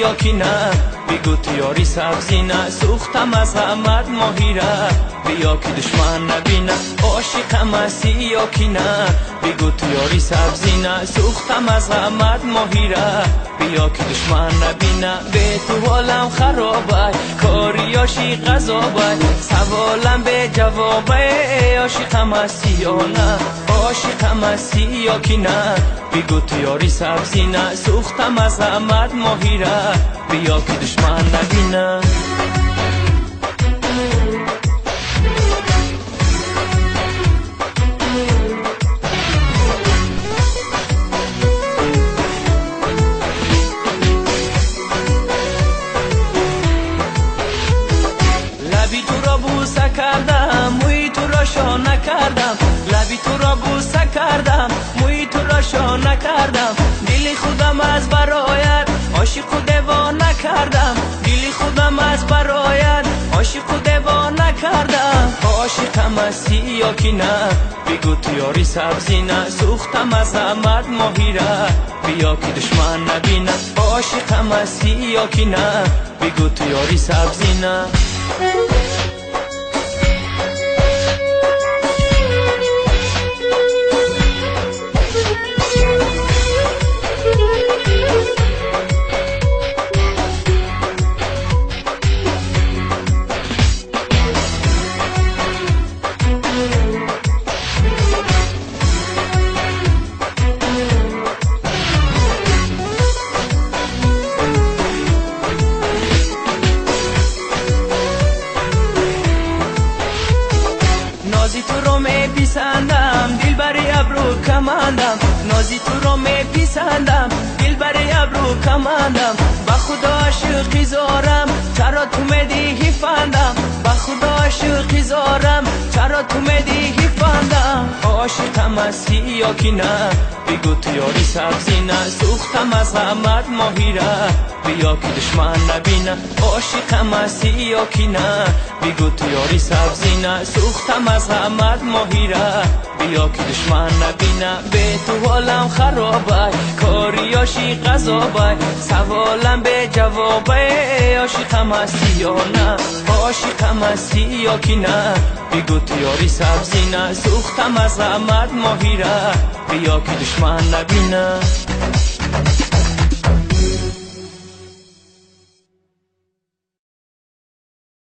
یا کی نه بگو تو یاری سبزی نه سوختم از غمت ماهی را بیا که دشمن نبینه عاشقم هستی یا کی نه بگو تو یاری سبزی نه سوختم از غمت ماهی را بیا که دشمن نبینه به تو حالم خرابه کاریاشی غذابه سوالم به جوابه عاشقم هستی یا نه عاشقم هستی یا کی نه بگو تو یاری سبزی نه سوختم از غمت ماهی را بیا که دشمن نبینه لبی تو را بوسه کردم موی تو را شانه کردم لبی تو را بوسه کردم موی تو را شانه کردم دل خودم از برایت عاشق و دیوانه کردم دل خودم از برایت عاشق و دیوانه کردم عاشقم هستی یا کی نه بگو تو یاری سبزی نه سوختم از غمت ماهی را بیا که دشمن نبینه عاشقم هستی یا کی نه بگو تو یاری سبزی نه نازی تو رو میپسندم دل بری ابرو کمندم نازی تو رو میپسندم دل بری ابرو کمندم با خدا عاشقی زارم چرا تو میدی فندم با خدا عاشقی زارم چرا تو میدی فندم عاشقم هستی یا کی نه بگو تو یاری سبزی نه سوختم از غمت ماهی را بیا که دشمن نبینه عاشقم هستی یا کی نه بگو تو یاری سبزی نه سوختم از غمت ماهی را بیا که دشمن نبینه به تو حالم خرابه کاریاشی غذابه سوالم به جوابه عاشقم هستی یا نه عاشقم هستی یا کی نه بگو تو یاری سبزی نه سوختم از غمت ماهی را بیا که دشمن نبینه